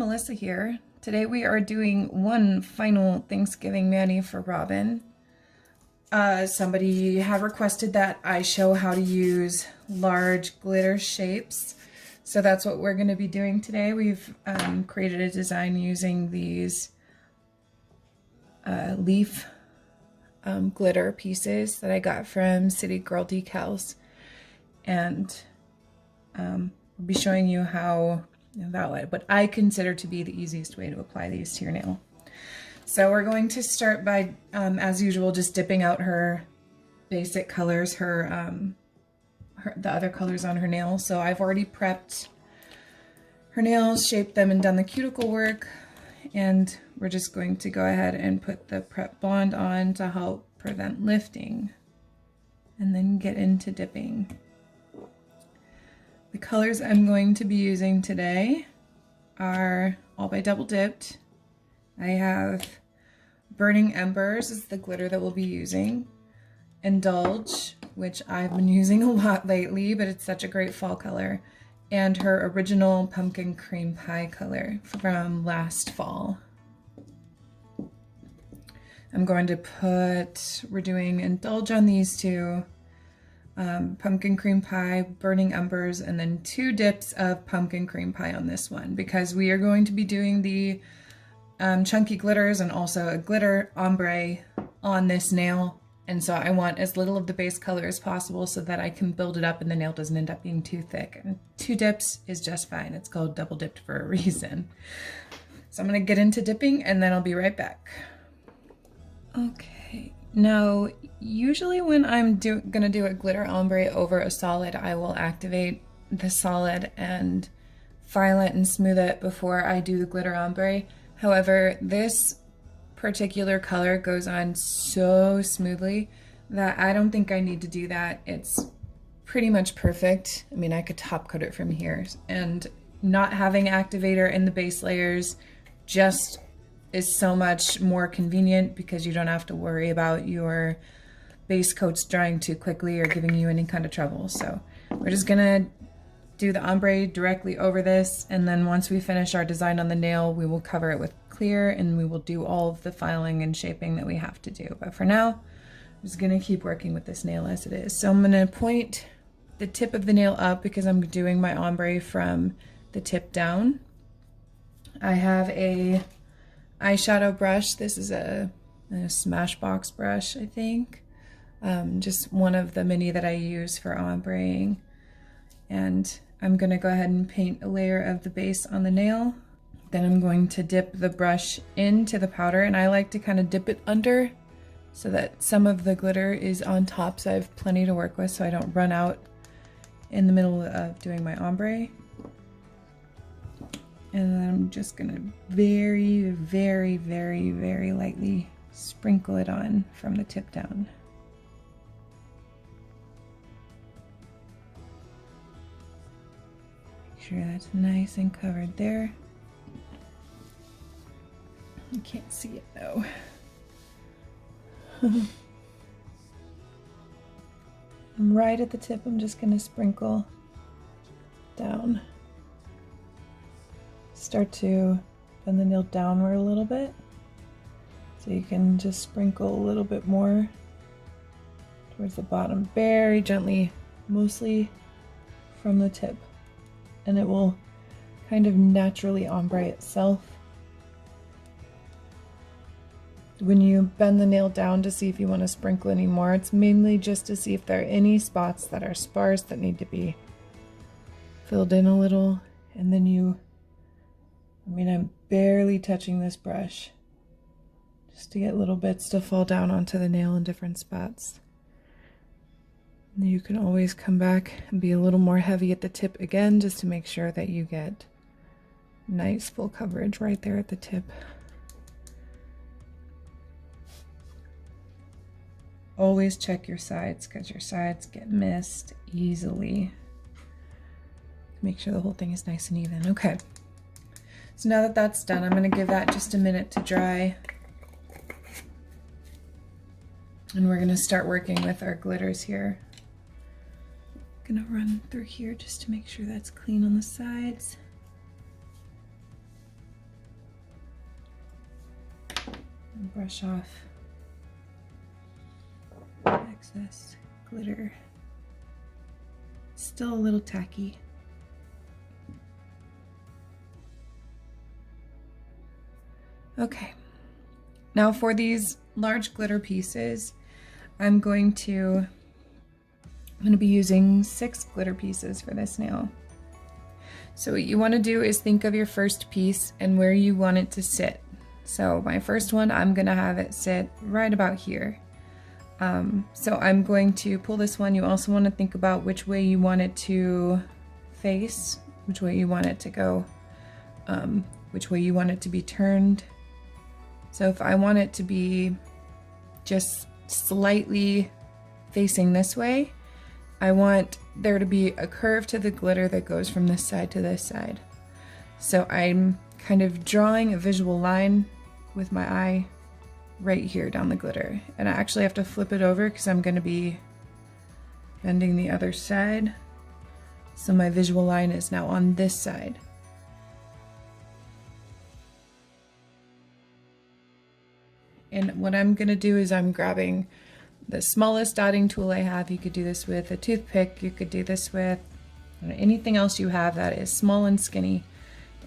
Melissa here. Today we are doing one final Thanksgiving mani for Robin. Somebody had requested that I show how to use large glitter shapes. So that's what we're going to be doing today. We've created a design using these leaf glitter pieces that I got from City Girl Decals. And I'll be showing you how what I consider to be the easiest way to apply these to your nail. So we're going to start by, as usual, just dipping out her basic colors, the other colors on her nails. So I've already prepped her nails, shaped them, and done the cuticle work. And we're just going to go ahead and put the prep bond on to help prevent lifting, and then get into dipping. The colors I'm going to be using today are all by Double Dipped. I have Burning Embers is the glitter that we'll be using. Indulge, which I've been using a lot lately, but it's such a great fall color. And her original Pumpkin Cream Pie color from last fall. We're doing Indulge on these two. Pumpkin Cream Pie, Burning Embers, and then 2 dips of Pumpkin Cream Pie on this one, because we are going to be doing the chunky glitters and also a glitter ombre on this nail. And so I want as little of the base color as possible so that I can build it up and the nail doesn't end up being too thick. And 2 dips is just fine. It's called Double Dipped for a reason. So I'm going to get into dipping and then I'll be right back. Okay. Now, usually when I'm gonna do a glitter ombre over a solid, I will activate the solid and file it and smooth it before I do the glitter ombre. However, this particular color goes on so smoothly that I don't think I need to do that. It's pretty much perfect. I mean, I could top coat it from here, and not having activator in the base layers just is so much more convenient because you don't have to worry about your base coats drying too quickly or giving you any kind of trouble. So we're just gonna do the ombre directly over this, and then once we finish our design on the nail, we will cover it with clear and we will do all of the filing and shaping that we have to do. But for now, I'm just gonna keep working with this nail as it is. So I'm gonna point the tip of the nail up because I'm doing my ombre from the tip down. I have a eyeshadow brush. This is a Smashbox brush, I think. Just one of the many that I use for ombreing. And I'm gonna go ahead and paint a layer of the base on the nail. Then I'm going to dip the brush into the powder, and I like to kind of dip it under so that some of the glitter is on top, so I have plenty to work with so I don't run out in the middle of doing my ombre. And then I'm just gonna very, very, very, very lightly sprinkle it on from the tip down. Make sure that's nice and covered there. You can't see it though. Right at the tip, I'm just gonna sprinkle down. Start to bend the nail downward a little bit, so you can just sprinkle a little bit more towards the bottom, very gently, mostly from the tip, and it will kind of naturally ombre itself. When you bend the nail down to see if you want to sprinkle any more, it's mainly just to see if there are any spots that are sparse that need to be filled in a little, and then I'm barely touching this brush just to get little bits to fall down onto the nail in different spots. And you can always come back and be a little more heavy at the tip again, just to make sure that you get nice full coverage right there at the tip. Always check your sides, because your sides get missed easily. Make sure the whole thing is nice and even. Okay. So now that that's done, I'm going to give that just a minute to dry. And we're going to start working with our glitters here. I'm going to run through here just to make sure that's clean on the sides. And brush off excess glitter. Still a little tacky. Okay, now for these large glitter pieces, I'm going to be using 6 glitter pieces for this nail. So what you want to do is think of your first piece and where you want it to sit. So my first one, I'm going to have it sit right about here. So I'm going to pull this one. You also want to think about which way you want it to face, which way you want it to go, which way you want it to be turned. So if I want it to be just slightly facing this way, I want there to be a curve to the glitter that goes from this side to this side. So I'm kind of drawing a visual line with my eye right here down the glitter. And I actually have to flip it over because I'm going to be bending the other side. So my visual line is now on this side. And what I'm going to do is I'm grabbing the smallest dotting tool I have. You could do this with a toothpick. You could do this with anything else you have that is small and skinny.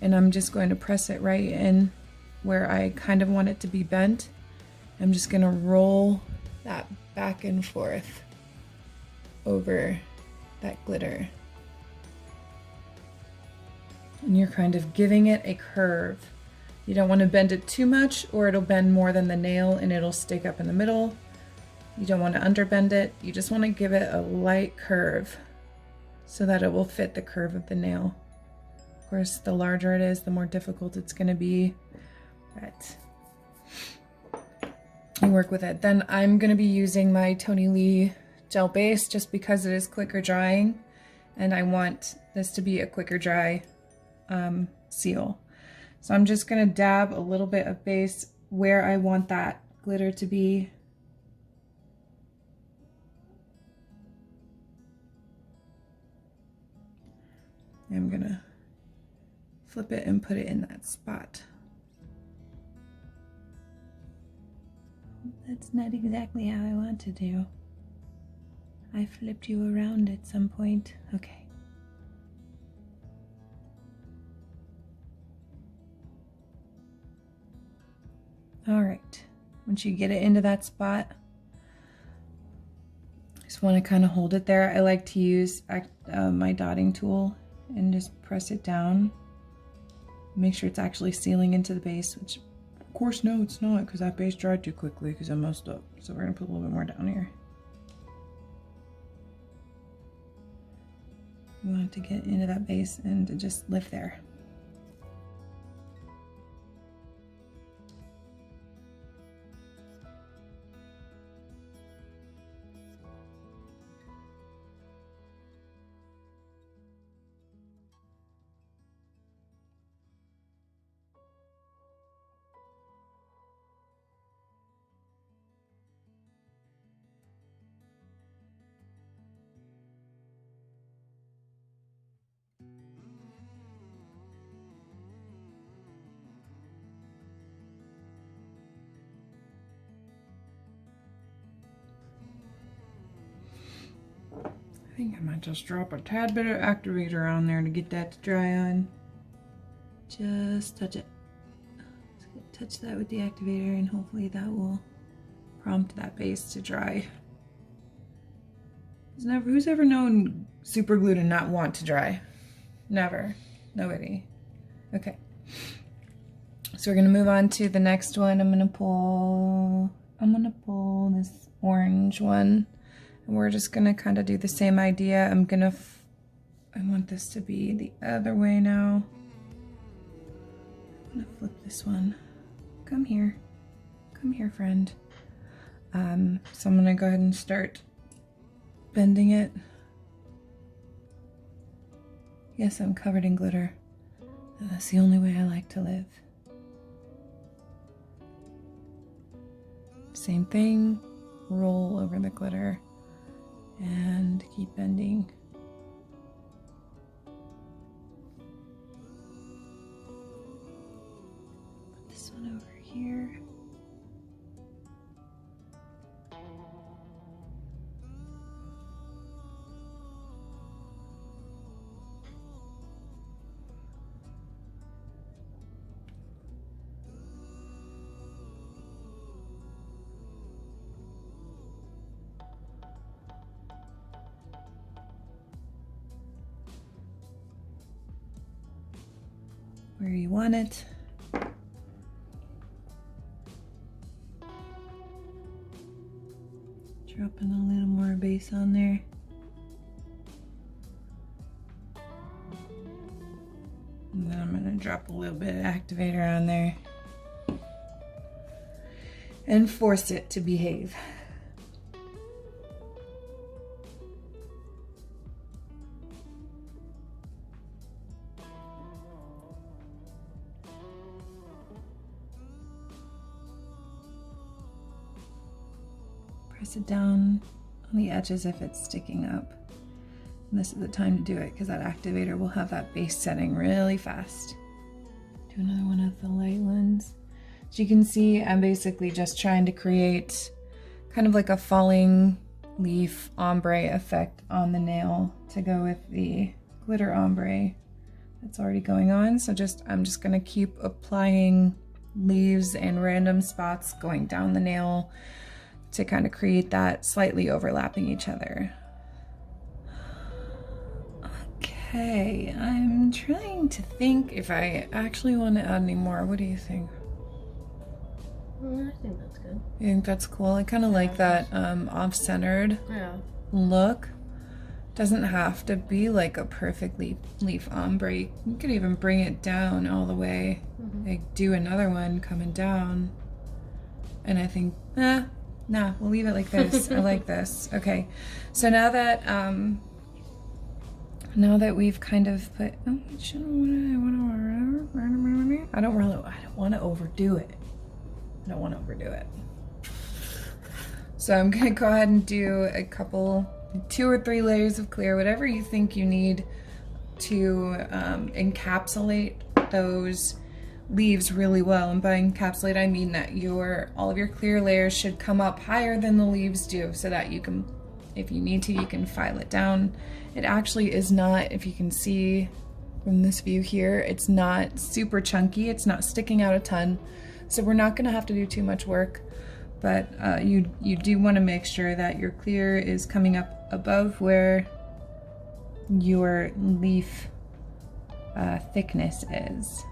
And I'm just going to press it right in where I kind of want it to be bent. I'm just going to roll that back and forth over that glitter. And you're kind of giving it a curve. You don't want to bend it too much or it'll bend more than the nail and it'll stick up in the middle. You don't want to underbend it. You just want to give it a light curve so that it will fit the curve of the nail. Of course, the larger it is, the more difficult it's going to be. But you work with it. Then I'm going to be using my Tony Lee gel base just because it is quicker drying and I want this to be a quicker dry seal. So I'm just going to dab a little bit of base where I want that glitter to be. I'm going to flip it and put it in that spot. That's not exactly how I want to do. I flipped you around at some point. Okay. All right, once you get it into that spot, just want to kind of hold it there. I like to use my dotting tool and just press it down. Make sure it's actually sealing into the base, which of course, no, it's not because that base dried too quickly because I messed up. So we're gonna put a little bit more down here. You want it to get into that base and to just lift there. I think I might just drop a tad bit of activator on there to get that to dry on. Just touch it. Touch that with the activator and hopefully that will prompt that base to dry. Who's ever known super glue to not want to dry? Never. Nobody. Okay. So we're gonna move on to the next one. I'm gonna pull this orange one. And we're just gonna kind of do the same idea. I want this to be the other way now. I'm gonna flip this one. Come here, friend. So I'm gonna go ahead and start bending it. Yes, I'm covered in glitter. That's the only way I like to live. Same thing, roll over the glitter and keep bending. Put this one over here. where you want it. Dropping a little more base on there. And then I'm going to drop a little bit of activator on there and force it to behave. Press it down on the edges if it's sticking up. And this is the time to do it because that activator will have that base setting really fast. Do another one of the light ones. As you can see, I'm basically just trying to create kind of like a falling leaf ombre effect on the nail to go with the glitter ombre that's already going on. So I'm just gonna keep applying leaves and random spots going down the nail to kind of create that slightly overlapping each other. Okay, I'm trying to think if I actually want to add any more. What do you think? I think that's good. You think that's cool? I kind of like that off-centered look. Doesn't have to be like a perfect leaf ombre. You could even bring it down all the way. Like do another one coming down. And I think, nah, we'll leave it like this. I like this. Okay, so now that we've kind of put, I don't want to overdo it. I don't want to overdo it. So I'm gonna go ahead and do a couple, 2 or 3 layers of clear, whatever you think you need to encapsulate those leaves really well. And by encapsulate, I mean that all of your clear layers should come up higher than the leaves do, so that you can, if you need to, you can file it down. It actually is not, if you can see from this view here, it's not super chunky, it's not sticking out a ton, so we're not gonna have to do too much work, but you do wanna make sure that your clear is coming up above where your leaf thickness is.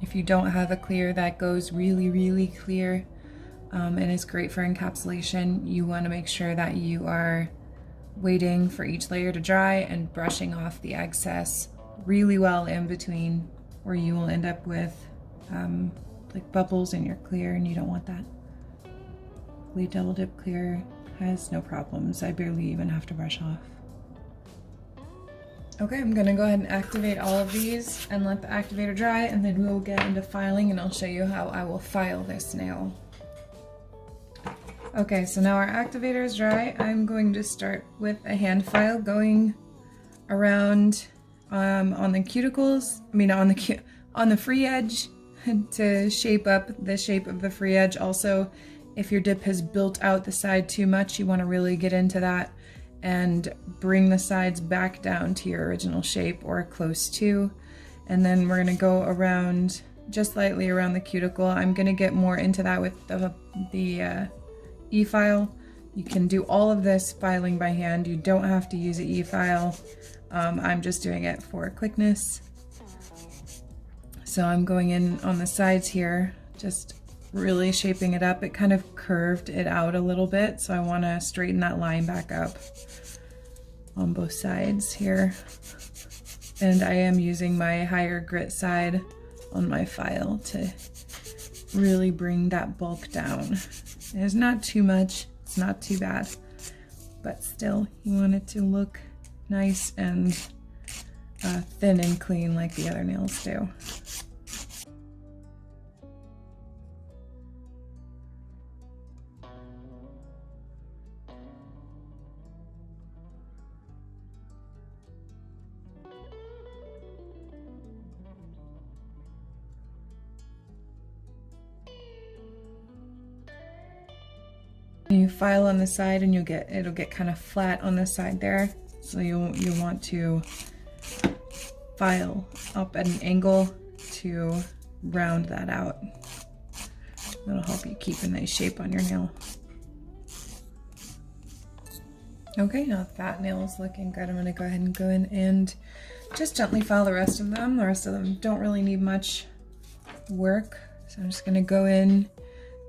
If you don't have a clear that goes really, really clear and is great for encapsulation, you want to make sure that you are waiting for each layer to dry and brushing off the excess really well in between, or you will end up with like bubbles in your clear, and you don't want that. The double dip clear has no problems. I barely even have to brush off. Okay, I'm gonna go ahead and activate all of these and let the activator dry, and then we'll get into filing and I'll show you how I will file this nail. Okay, so now our activator is dry. I'm going to start with a hand file going around on the cuticles, on the free edge to shape up the shape of the free edge. Also, if your dip has built out the side too much, you wanna really get into that and bring the sides back down to your original shape or close to. And then we're gonna go around, just lightly around the cuticle. I'm gonna get more into that with the e-file. You can do all of this filing by hand. You don't have to use an e-file. I'm just doing it for quickness. So I'm going in on the sides here, just really shaping it up. It kind of curved it out a little bit, so I want to straighten that line back up on both sides here. And I am using my higher grit side on my file to really bring that bulk down. There's not too much, it's not too bad, but still you want it to look nice and thin and clean like the other nails do. You file on the side and it'll get kind of flat on the side there. So you want to file up at an angle to round that out. That'll help you keep a nice shape on your nail. Okay, now that nail is looking good. I'm gonna go ahead and go in and just gently file the rest of them. The rest of them don't really need much work. So I'm just gonna go in,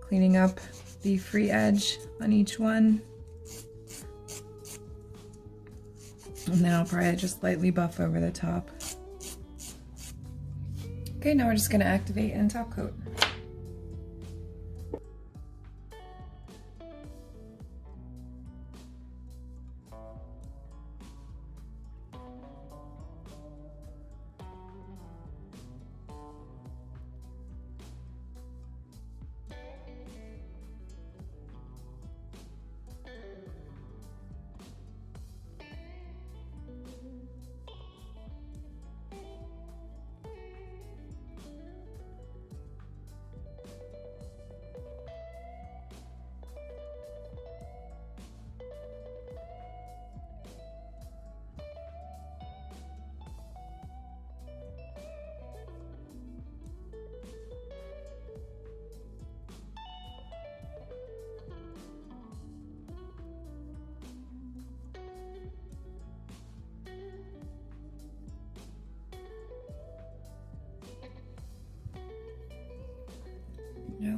cleaning up the free edge on each one. And then I'll probably just lightly buff over the top. Okay, now we're just gonna activate and top coat.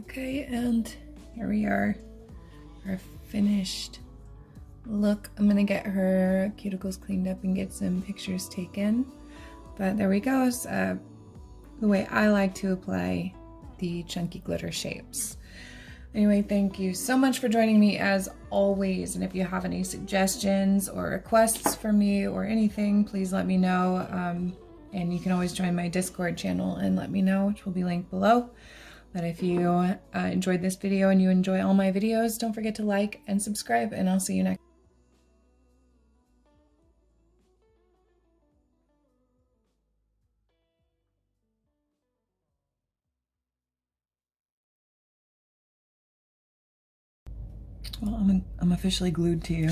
Okay, and here we are, our finished look. I'm gonna get her cuticles cleaned up and get some pictures taken. But there we go, the way I like to apply the chunky glitter shapes. Anyway, thank you so much for joining me as always. And if you have any suggestions or requests for me or anything, please let me know. And you can always join my Discord channel and let me know, which will be linked below. But if you enjoyed this video and you enjoy all my videos, don't forget to like and subscribe, and I'll see you next. Well, I'm officially glued to you.